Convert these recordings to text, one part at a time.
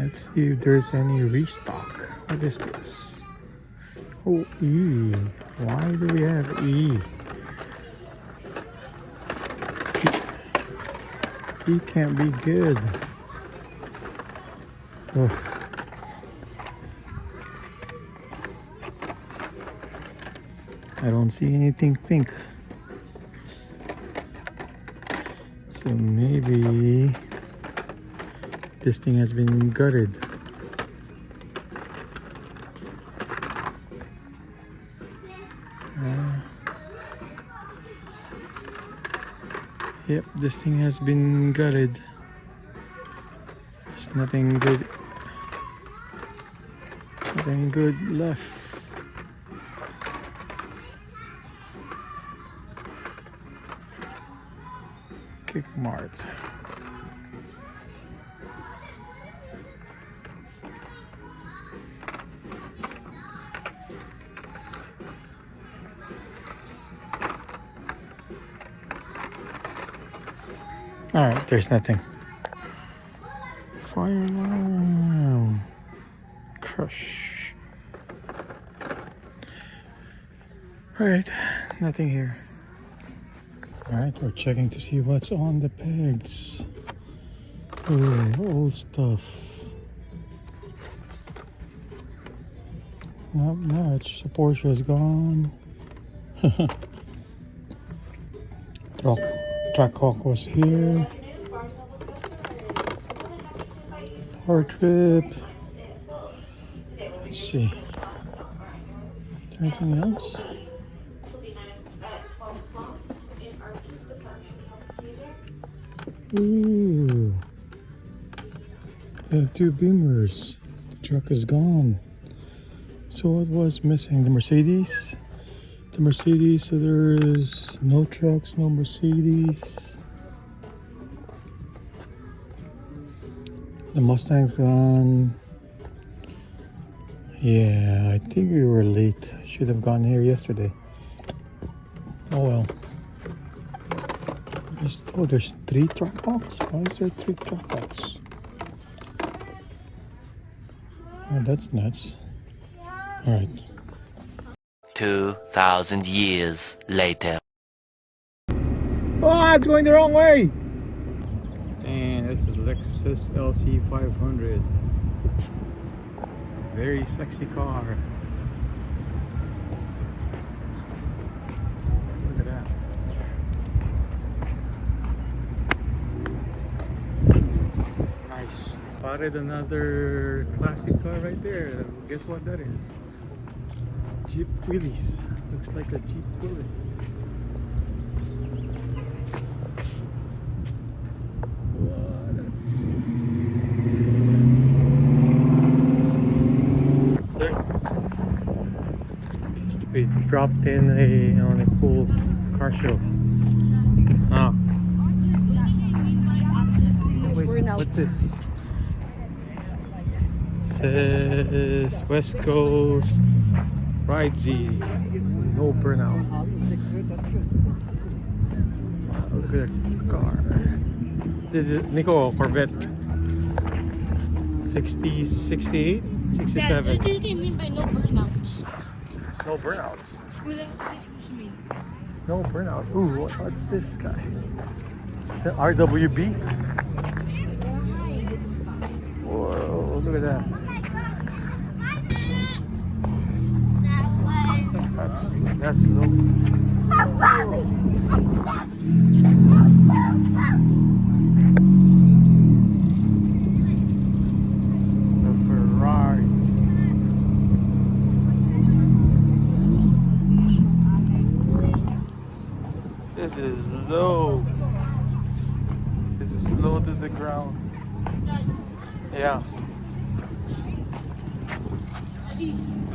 Let's see if there's any restock. What is this? Oh, E. Why do we have E? E can't be good. Ugh. I don't see anything pink. So maybe this thing has been gutted. Yep, this thing has been gutted. There's nothing good left. Kick Mart. Alright, there's nothing. Fire alarm. Crush. Alright, nothing here. Alright, we're checking to see what's on the pegs. Oh, old stuff. Not much. The Porsche is gone. Trackhawk was here. Power Trip. Let's see. Is there anything else? Ooh. They have two Beamers. The truck is gone. So what was missing? The Mercedes? The Mercedes, so there's no trucks, no Mercedes. The Mustang's gone. Yeah, I think we were late. Should have gone here yesterday. Oh well. There's 3 Trackhawks? Why is there 3 Trackhawks? Oh, that's nuts. Alright. 2,000 years later. Oh, it's going the wrong way! And it's a Lexus LC 500. Very sexy car. Look at that. Nice. Spotted another classic car right there. Guess what that is? Jeep Willys. Looks like a Jeep Willys. We dropped in on a cool car show. Ah. Wait, what's this? It says West Coast Ride Z. No burnout. Look at the car. This is Nico Corvette. 60, 68, 67. What do you mean by no burnouts? No burnouts. What does this mean? No burnout. Ooh, what's this guy? It's an RWB. Whoa, look at that. That's low. The Ferrari. This is low. This is low to the ground. Yeah.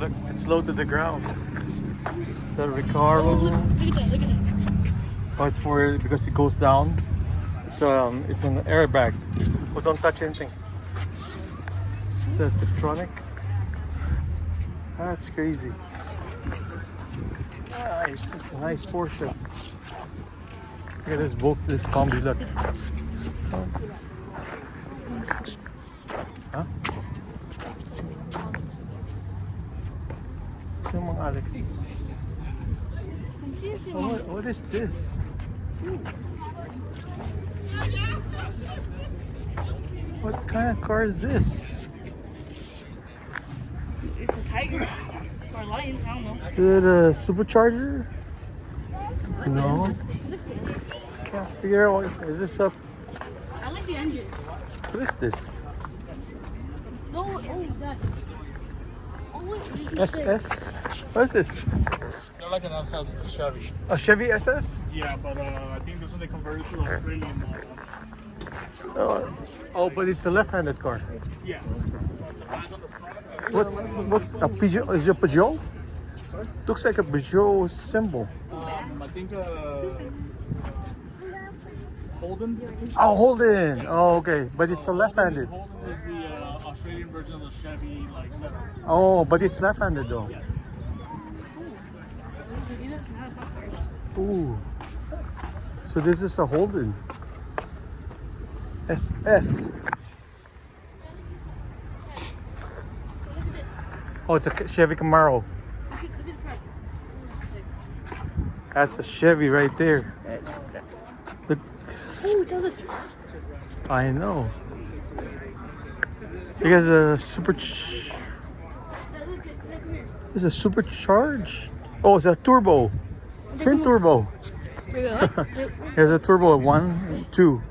Look, it's low to the ground. Is that Recaro? Look at that, look at that. Oh, it's for because it goes down. It's an airbag. Oh, don't touch anything. It's a Tiptronic. That's crazy. Nice. It's a nice Porsche. Look at this this combi look. Huh? Alex. I'm seriously Oh, what is this? What kind of car is this? It's a tiger or a lion. I don't know. Is it a supercharger? No. Can't figure out. Is this a? I like the engine. What is this? No, oh, that. Oh, wait, It's look at that. SS. What is this? They're like an SS, it's a Chevy. A Chevy SS? Yeah, but I think this one they converted to the Australian model. Oh, but it's a left-handed car. Yeah. What's a Peugeot? Is it a Peugeot? Looks like a Peugeot symbol. I think Holden. Oh, Holden. Oh, okay. But it's a left-handed. Holden is the Australian version of the Chevy like setup. Oh, but it's left-handed though. Yes. He doesn't have buffers. Ooh. So this is a Holden. SS. Look at this. Oh, it's a Chevy Camaro. Look at the front. That's a Chevy right there. Look, Oh, it does look. I know. Because a Look here. It's a supercharge. Oh, it's a turbo. Twin turbo. There's a turbo 1, 2.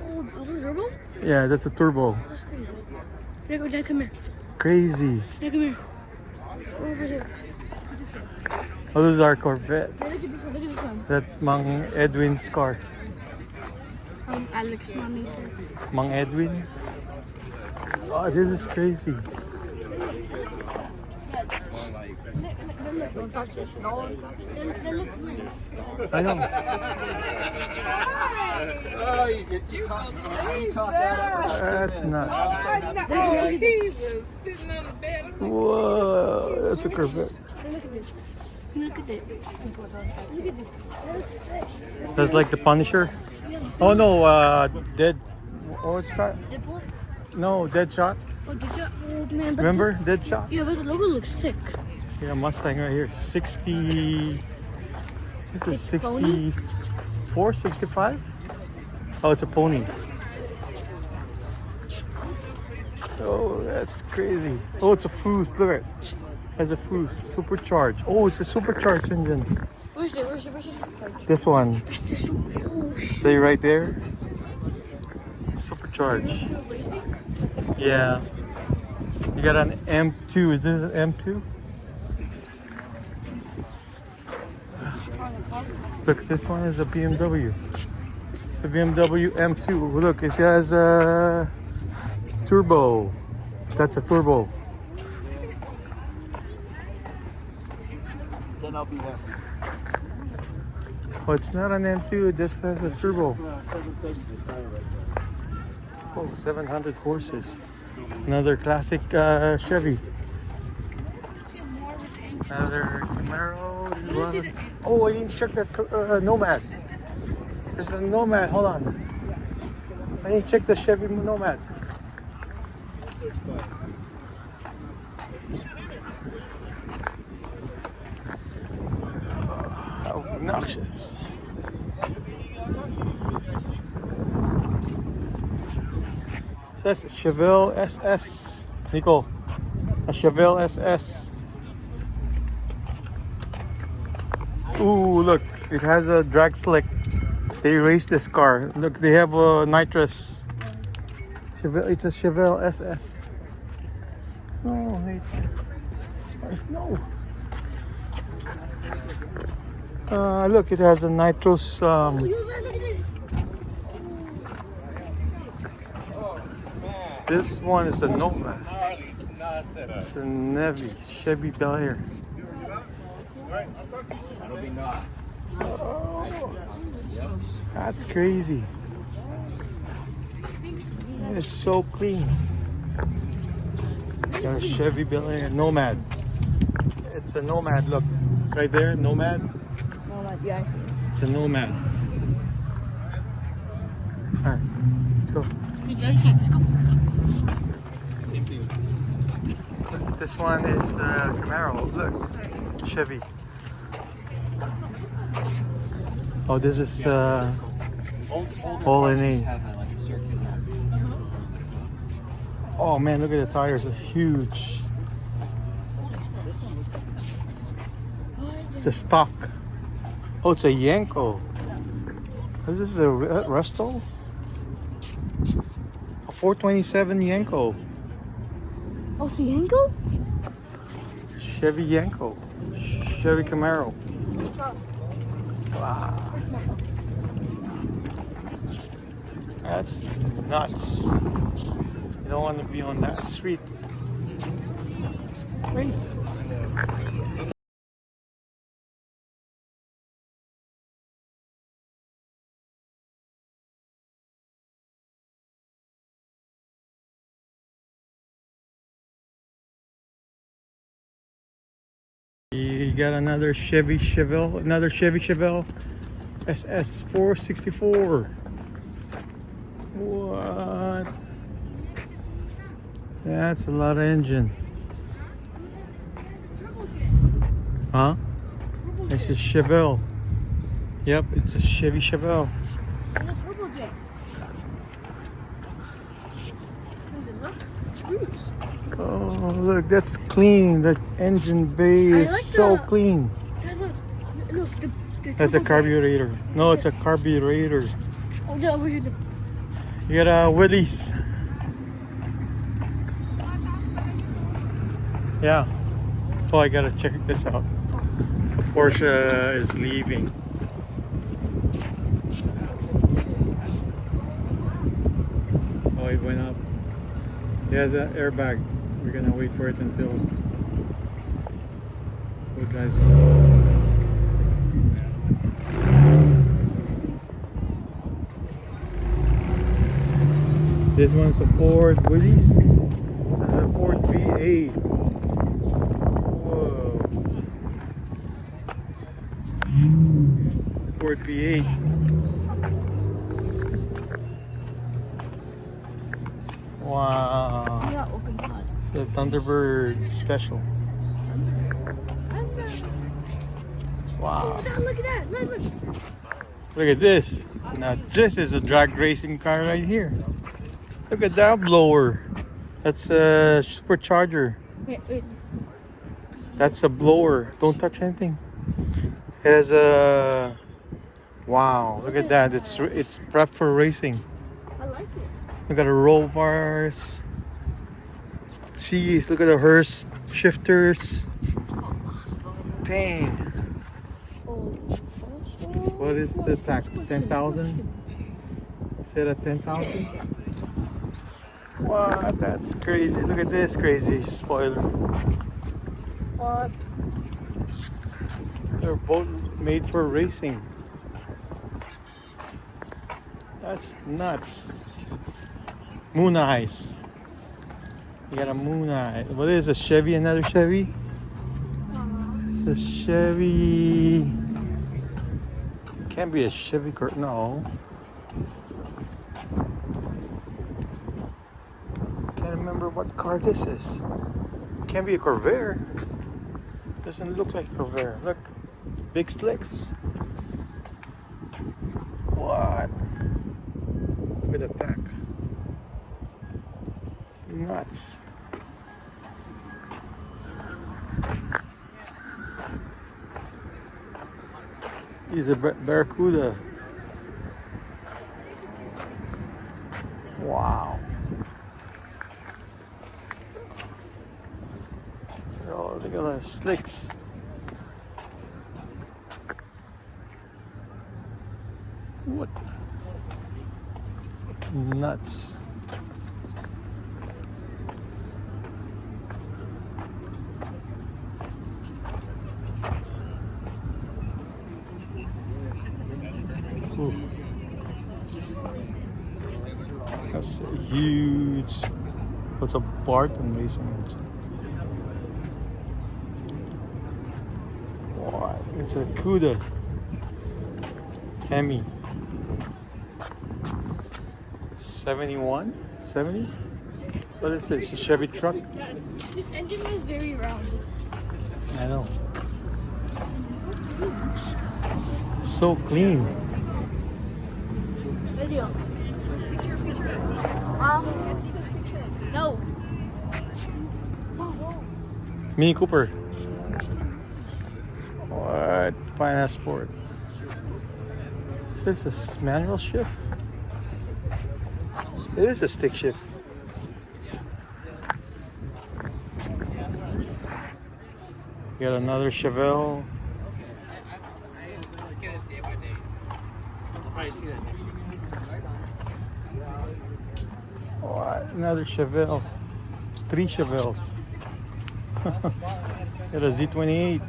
Oh, was it turbo? Yeah, that's a turbo. That's crazy. Dad, come here. Crazy. Dad, come here. Over here. Oh, those are Corvettes. Look at this one. Look at this one. That's Mang Edwin's car. Alex, mommy says. Mang Edwin. Oh, this is crazy. Don't touch it. They look nice. I know. Oh, you talk that up. That's nuts. Oh, he was sitting on the bed. Whoa, that's a Corvette. Look at this. Look at this. Look at this. That's sick. That's like the Punisher. Oh no, Dead. What's that? Deadpool? No, Deadshot. Oh, did you? Oh, man. But Remember Deadshot? yeah, but the logo looks sick. Yeah, Mustang right here. 60. This is It's pony? 64, 65? Oh, it's a pony. Oh, that's crazy. Oh, it's a Fuse. Look at it. Has a Fuse. Supercharged. Oh, it's a supercharged engine. Where's it? Where's it? This one. That's just oh shit. See right there? Supercharged. Yeah. You got an M2. Is this an M2? Look, this one is a BMW. It's a BMW M2. Look, it has a turbo. That's a turbo. Then I'll be happy. Oh, it's not an M2. It just has a turbo. Oh, 700 horses. Another classic Chevy. Another Camaro. This one. Oh, I didn't check that Nomad. There's a Nomad. Hold on. I didn't check the Chevy Nomad. How obnoxious. It says Chevelle SS. Nico, a Chevelle SS. Ooh, look, it has a drag slick. They raced this car. Look, they have a nitrous. Chevelle, it's a Chevelle SS. No, wait. No. Look, it has a nitrous. Look at this. This one is a Nomad. It's a Navy Chevy Bel Air. That's crazy. It's so clean. Got a Chevy Bel Air Nomad. It's a Nomad. Look, it's right there. Nomad. Yeah, I see. It's a Nomad. All right, let's go. Let's go. This one is Camaro. Look, Chevy. Oh, this is all in A. Oh man, look at the tires, they're huge. It's a stock. Oh, it's a Yanko. Is this a Resto? A 427 Yanko. Oh, it's a Yanko? Chevy Yanko. Chevy Camaro. Wow. That's nuts. You don't want to be on that street. Wait. You got another Chevy Chevelle, another Chevy Chevelle SS 464. What? That's a lot of engine. Huh? It's a Chevelle. Yep, it's a Chevy Chevelle. And a turbo jet. Oh, look, that's clean. That engine bay I is like so the- clean. Look, the That's a turbo jet. carburetor. No, it's a carburetor. Oh, the over here. You got a Willys. Yeah. So I gotta check this out. The Porsche is leaving. Oh, it went up. It has an airbag. We're gonna wait for it until who drives it. This one's a Ford Willys. This is a Ford V8. Whoa. Ford V8. Wow. Yeah, open pod. It's a Thunderbird special. Wow. Look at that. Look. Look at this. Now this is a drag racing car right here. Look at that blower. That's a supercharger. Wait. That's a blower. Don't touch anything. It has a wow. Look at that. It's prepped for racing. I like it. Look at the roll bars. Jeez, look at the hearse shifters. Dang. What is the tax? 10,000? Set at 10,000? What? That's crazy. Look at this crazy spoiler. What? They're both made for racing. That's nuts. Moon eyes. You got a moon eye. What is a Chevy? Another Chevy? It's a Chevy. Can't be a Chevy car. No. Can't remember what car this is. Can't be a Corvair. Doesn't look like Corvair. Look. Big slicks. What? Look at the tack. Nuts. He's a Barracuda. Wow. Oh, look at the slicks. What? Nuts. Ooh. That's a huge. What's a Barton racing engine? What? It's a Cuda. Hemi. 71? 70? What is this? A Chevy truck? This engine is very round. I know. So clean. Video. No. Mini Cooper. What? Finance Sport. Is this a manual shift? It is a stick shift. Got another Chevelle. What? Another Chevelle. 3 Chevelles. Got a Z28.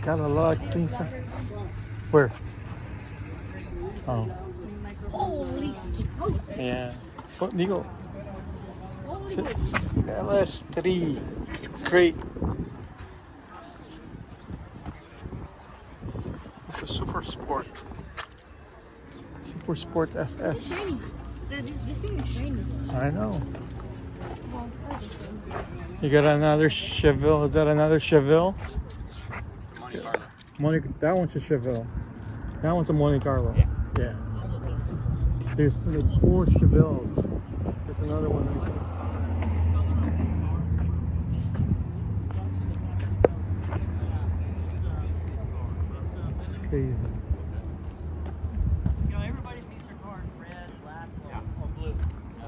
Got a lot of clean stuff. Where? Oh. Holy smoke. Yeah. Oh, Nico. LS3 crate. It's a Super Sport. Super Sport SS. Shiny. This thing is shiny. I know. Well, that's the same. You got another Chevelle. Is that another Chevelle? Monte. That one's a Chevelle. That one's a Monte Carlo. Yeah. There's like 4 Chevelles. There's another one right there. It's crazy. You know, everybody thinks their car is red, black, or blue. So,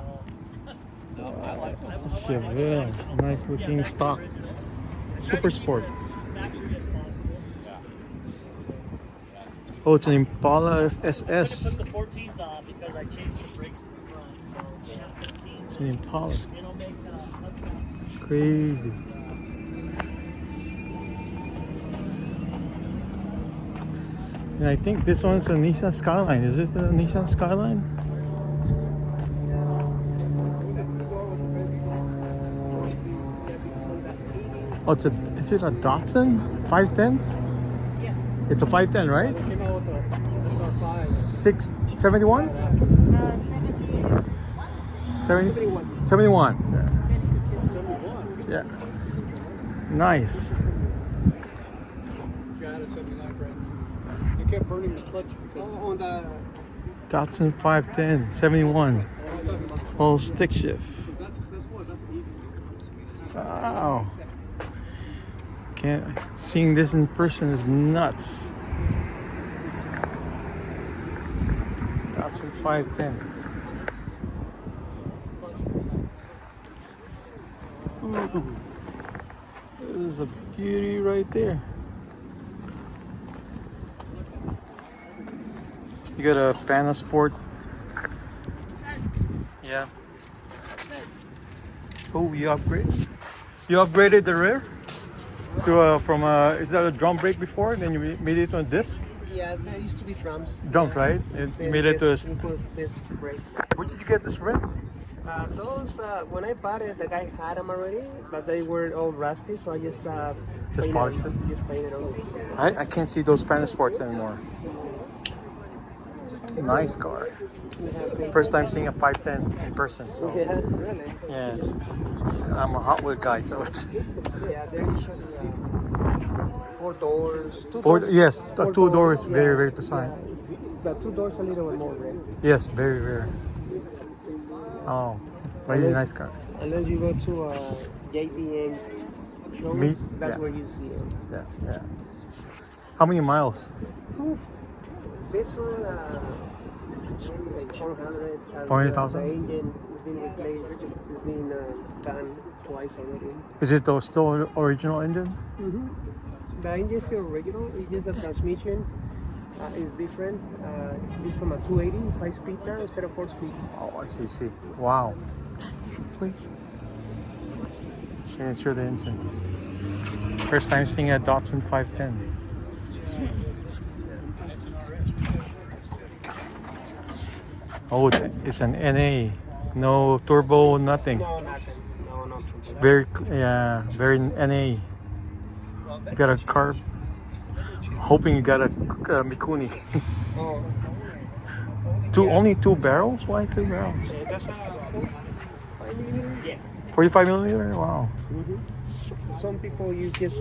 no, I like It's a Chevelle. Nice looking stock. Super Sport. Oh, it's an Impala SS. put the 14s on because I changed the brakes in the front. So, they have 15s. It's an Impala. It'll make Crazy. And I think this one's a Nissan Skyline. Is it the Nissan Skyline? Oh, is it a Datsun 510? Yes. It's a 510, right? Came out with a 671? 70, 71. Yeah. 71. Yeah. Nice. Got a 79 brand. They kept burning the clutch because on the. Datsun 510, 71. I was talking about. Full stick shift. That's what. That's even. Wow. Seeing this in person is nuts. Datsun 510. Ooh. This is a beauty right there. You got a Pana Sport. Yeah. Oh, you upgraded the rear to from is that a drum brake before? Then you made it on disc. Yeah, there used to be drums. Drums, right? It Then made it to. disc brakes. Where did you get this rim? Those when I bought it, the guy had them already, but they were all rusty, so I just polished it? Just painted them. I can't see those Pana Sports anymore. Nice car. First time seeing a 510 in person. So Yeah, really. yeah, I'm a Hot Wheels guy, so it's. Yeah, they're usually 4 doors. Yes, the 2 doors, doors, very yeah. rare to sign. The 2 doors a little bit more rare. Yes, very rare. Oh, really nice car. Unless you go to JDM showrooms, Meet? that's Yeah. where you see it. Yeah, yeah. How many miles? This one, maybe like 400. 400,000? The engine has been replaced. It's been done twice already. Is it the still original engine? The engine is still original. It's just the transmission is different. It's from a 280 5-speed now instead of 4-speed. Oh, I see. Wow. Wait. Yeah, it's the engine. First time seeing a Datsun 510. Oh, it's an NA. No turbo, nothing. No, nothing. No, nothing. Very NA. You got a car. Hoping you got a Mikuni. Oh, Only 2 barrels? Why 2 barrels? that's a 45 millimeter. Yeah. 45 millimeter? Wow. Some people use just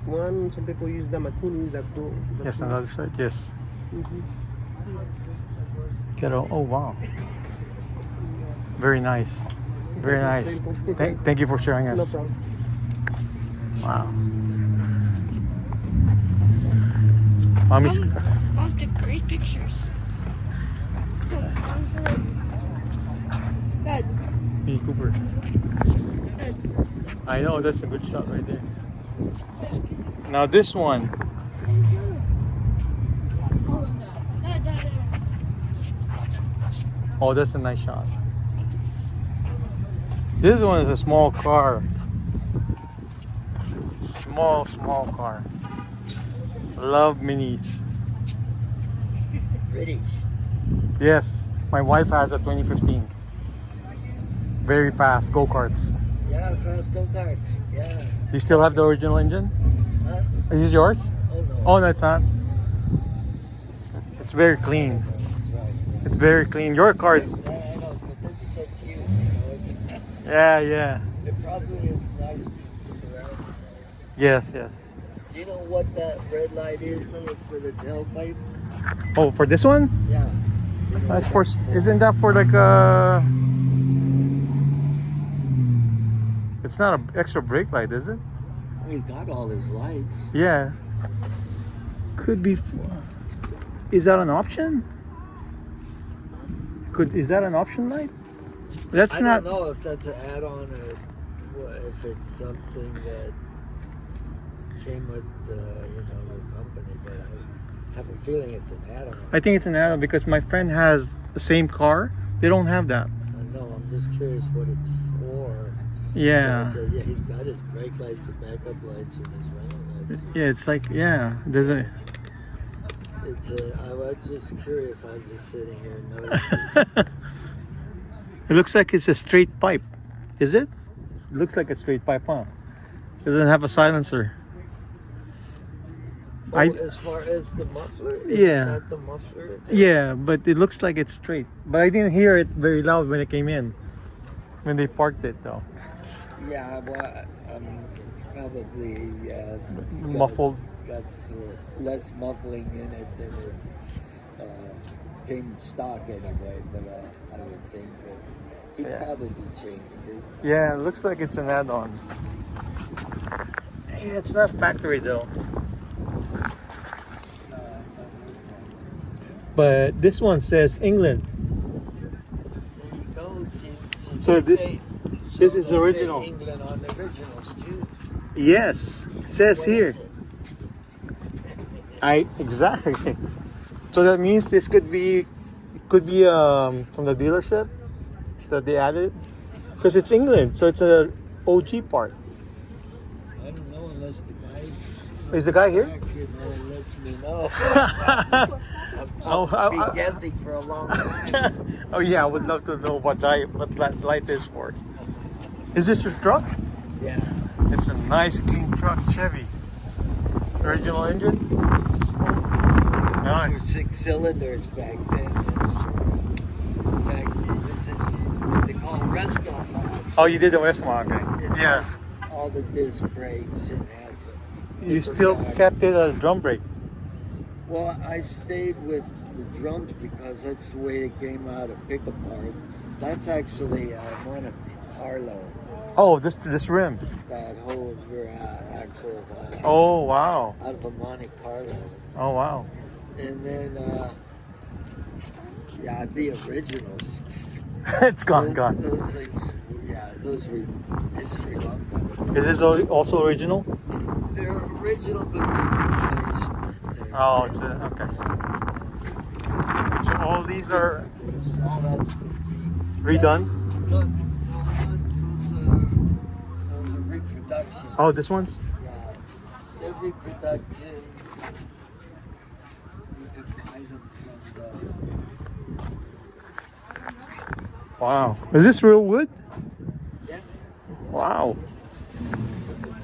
one. Some people use the matuni, the two. Yes, on the other side. Yes. Mhm. Get oh wow. Very nice. Very nice. Simple. Thank you for showing No us. problem. Wow. Mommy's Mom took great pictures. Dad, Mini Cooper. Dad. I know, that's a good shot right there. Now this one. Dad, Dad. Oh, that's a nice shot. This one is a small car. It's a small car. Love minis. British. Yes, my wife has a 2015. Very fast go-karts. Yeah, fast go-karts. Yeah. Do you still have the original engine? Huh? Is this yours? Oh, no. Oh, no, it's not. It's very clean. That's right. It's very clean. Your car is... Yeah, I know, but this is so cute. You know, Yeah. it probably is nice to sit around. Yes. Do you know what that red light is for the tailpipe? Oh, for this one? Yeah. You know That's what for... Isn't that for like a... It's not an extra brake light, is it? He got all his lights. Yeah. Could be... Is that an option? Is that an option light? That's I not... don't know if that's an add-on or if it's something that came with the company, but I have a feeling it's an add-on. I think it's an add-on because my friend has the same car. They don't have that. I know, I'm just curious what it's for. Yeah. So, yeah, he's got his brake lights and backup lights and his running lights. Yeah, it's like, yeah. There's a... I was just curious. I was just sitting here and noticing. It looks like it's a straight pipe. Is it? It looks like a straight pipe, huh? It doesn't have a silencer. As far as the muffler? Yeah. Not the muffler? Yeah, but it looks like it's straight. But I didn't hear it very loud when it came in. When they parked it, though. Yeah, well, it's probably Muffled. got less muffling in it than it came stock anyway. But I would think that he probably changed it. Yeah, it looks like it's an add-on. Yeah, it's not factory though. But this one says England. There you go. So this is they original. say England on the originals too. Yes, it says What here. is it? Exactly. So that means this could be from the dealership that they added, because it's England, so it's a OG part. I don't know unless the guy Is the guy here? lets me know. Oh, I'll be guessing for a long time. Oh yeah, I would love to know what that light is for. Is this your truck? Yeah. It's a nice clean truck, Chevy. Original engine? There were Nice. 6 cylinders back then. That's true. In fact, this is they call it restaurant mods. Oh, you did the West one, okay. It Yeah. has all the disc brakes and has a You different still guide. kept it a drum brake. Well, I stayed with the drums because that's the way it came out of pick apart. That's actually one of Harlow. Oh, this rim. That whole rear axle is Oh wow. out of a Monte Carlo. Oh wow. And then, the originals. It's gone. Those things, those were history long time ago. Is this also original? They're original, but they're replaced. Oh, it's okay. So all these are All that's redone. Look, those are reproductions. Oh, this one's. Yeah, they're reproductions. You can buy them from Wow. Is this real wood? yeah. Wow.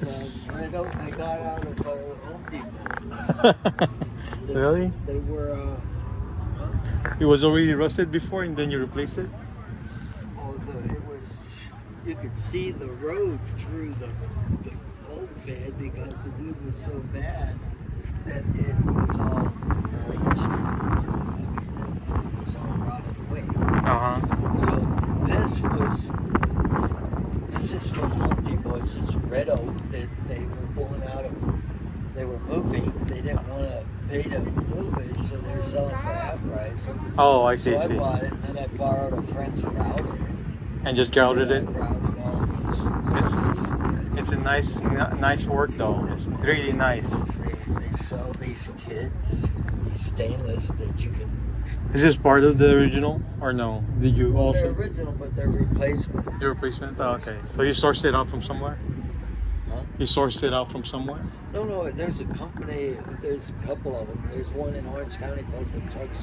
It's I got out of Home Depot. Really? They were. It was already rusted before, and then you replaced it. It was. You could see the road through the so bad because the wood was so bad that it was all polished. I mean, it was all rotted away. Uh-huh. So this is from Home Depot. It's this red oak that they were pulling out of. They were moving. They didn't want to pay to move it, so they were selling for half price. Oh, I see, So I see. bought it, and then I borrowed a friend's router. And just grouted it. I routed all It's these. it's a nice work though. It's really nice. They sell these kits, these stainless that you can. Is this part of the original or no? Did you Well, they're also original, but they're replacement. your replacement? Oh, okay. So you sourced it out from somewhere? Huh? You sourced it out from somewhere? No, there's a company, there's a couple of them. There's one in Orange County called the Truck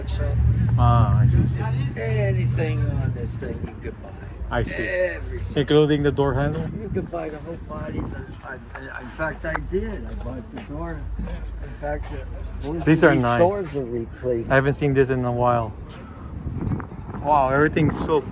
Shop. Ah, I see. Anything on this thing you could buy. I see. Everything. Including the door handle? You could buy the whole body. In fact, I did. I bought the door. In fact, most These of are nice. doors are replaced. I haven't seen this in a while. Wow, everything's so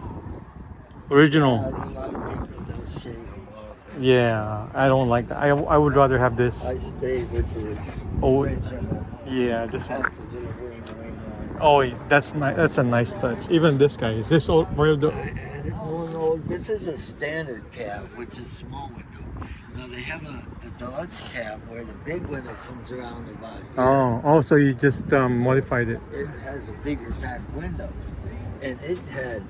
original. A lot of people don't shave them off. Yeah, I don't like that. I would rather have this. I stayed with the Oh, original. yeah, this one. Has a little ring on it. Oh, that's nice. That's a nice touch. Even this guy. Is this old? Where the? I added one old. This is a standard cab, which is small window. Now they have a deluxe cab where the big window comes around the body. Oh, so you just modified it. It has a bigger back window, and it had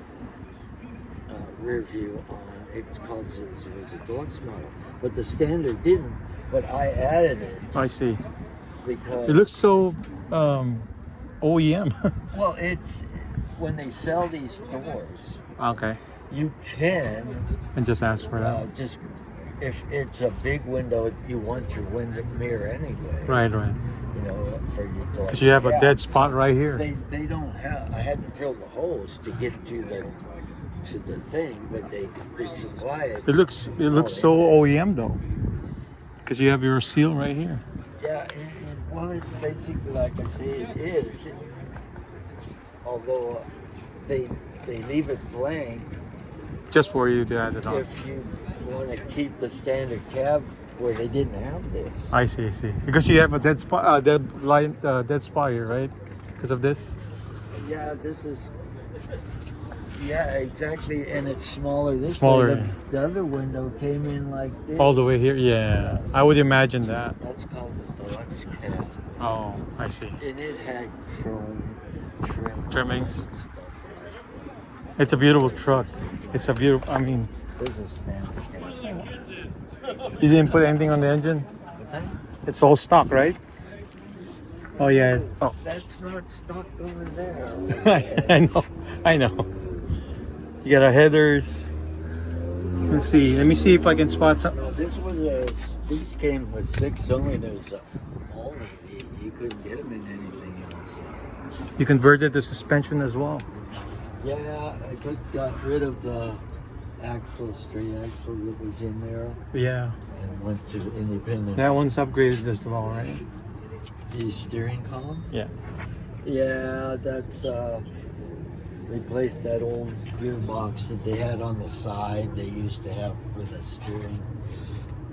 rear view on. It's called it was a deluxe model, but the standard didn't. But I added it I see. because It looks so OEM. well, it's when they sell these doors, Okay. you can And just ask for that. just if it's a big window, you want your window mirror anyway. Right. You know, for your door. Because you have a dead spot right here. They don't have. I had to drill the holes to get to the thing, but they supply it. It looks so OEM though. Because you have your seal right here. Yeah, well, it's basically like I say, it is. Although they leave it blank Just for you to add it on. if you want to keep the standard cab where they didn't have this. I see. Because you have a dead spot, dead spot here, right? Because of this. Yeah, this is. Yeah, exactly, and it's smaller. This Smaller, way. yeah. The other window came in like this. All the way here. Yeah. I would imagine that. That's called the deluxe cab, Oh, I see. and it had chrome Trimmings. and stuff like It's a beautiful truck. It's a beautiful. I mean, that. This is standard cab. you didn't put anything on the engine. What's that? It's all stock, right? Oh yeah. Oh, That's not stuck over there. I know. You got our headers. Let's see. Let me see if I can spot something. No, this was these came with 6 cylinders only. You couldn't get them in anything else. You converted the suspension as well. Yeah, I got rid of the straight axle that was in there Yeah. and went to independent. That one's upgraded as well, right? The steering column? Yeah. Yeah, that's replaced that old gearbox that they had on the side. They used to have for the steering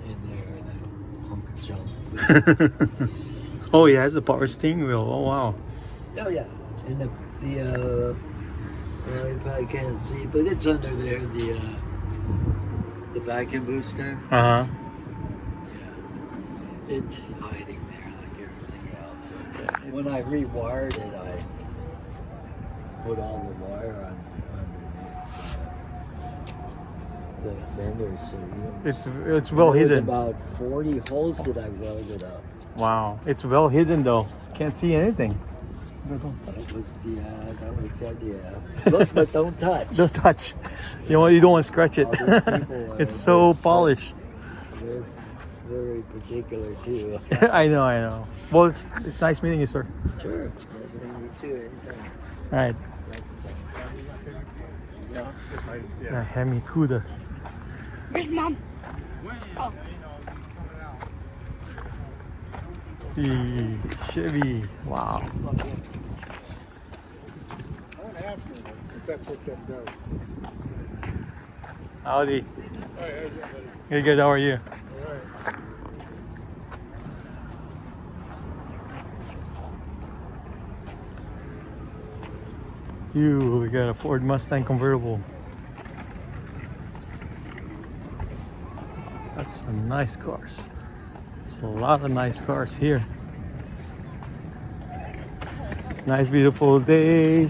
in there, that hunk of junk. Oh, yeah, it's a power steering wheel. Oh, wow. Oh yeah, and the you probably can't see, but it's under there. The vacuum booster. Uh huh. It's hiding there like everything else. When I rewired it, I put all the wire underneath the fenders. So you don't It's well There's hidden. about 40 holes that I welded up. Wow. It's well hidden though. Can't see anything. That was the idea. Look, but don't touch. Don't touch. You don't want to scratch it. All these people are It's so polished. They're very particular too. I know. Well, it's nice meeting you, sir. Sure. Nice meeting you too. Anytime. All right. Yeah, Hemi Cuda. Where's mom? Oh. See, Chevy. Wow. I want to ask him if that's what that does. Howdy. Good. How are you? All right. We got a Ford Mustang convertible. That's some nice cars. There's a lot of nice cars here. It's a nice, beautiful day.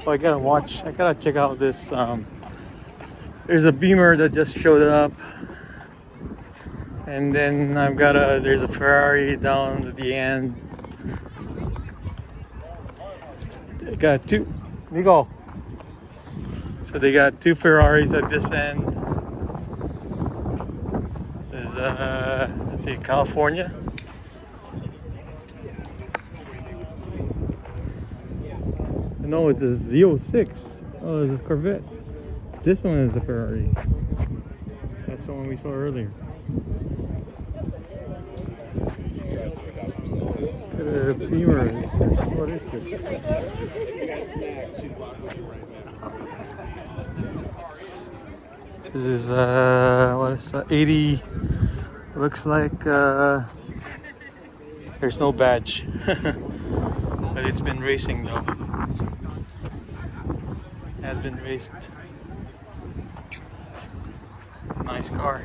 Oh, I gotta check out this. There's a Beamer that just showed up. And then there's a Ferrari down at the end. They got two, Nico. So they got two Ferraris at this end. This is, let's see, California. No, it's a Z06. Oh, it's a Corvette. This one is a Ferrari. That's the one we saw earlier. Look at a Beamer. What is this? This is what is that? 80. Looks like there's no badge, but it's been racing though. Has been raced. Nice car.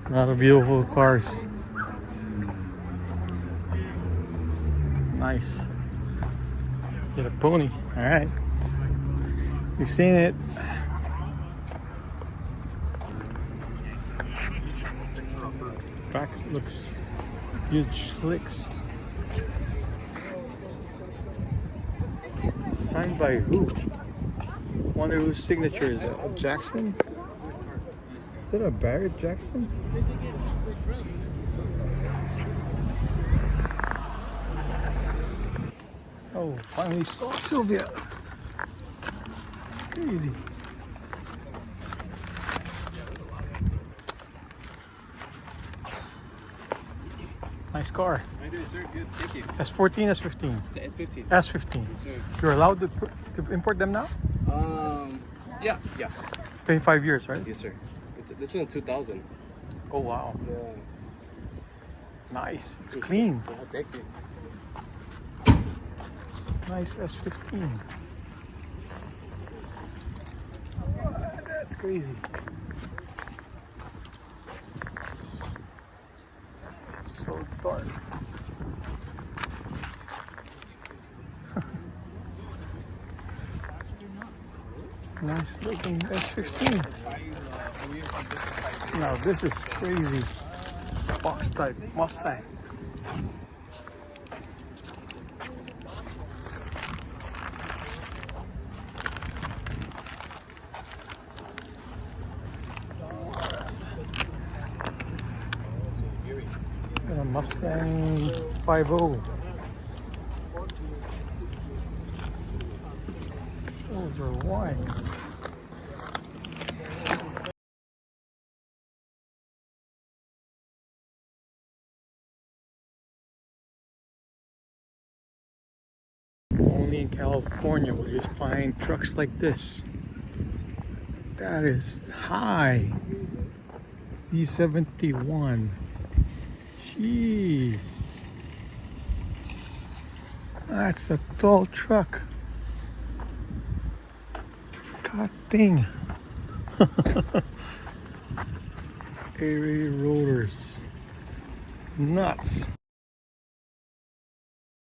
A lot of beautiful cars. Nice. Get a pony. All right. You've seen it. Back looks huge, slicks. Signed by who? Wonder whose signature is that? Jackson? Is it a Barrett Jackson? Oh, finally saw Sylvia. It's crazy. Nice car. I do, sir. Good. Thank you. S14, S15. The S15. S15. Yes, sir. You're allowed to import them now? Yeah. 25 years, right? Yes, sir. This one 2000. Oh, wow. Yeah. Nice. It's clean. Oh, thank you. It's a nice S15. That's crazy. So dark. Nice looking S15. Now this is crazy. Box type Mustang. And a Mustang 5.0. Those are wine. Only in California will you find trucks like this. That is high. E71. Jeez. That's a tall truck. God dang. Aerated rollers. Nuts.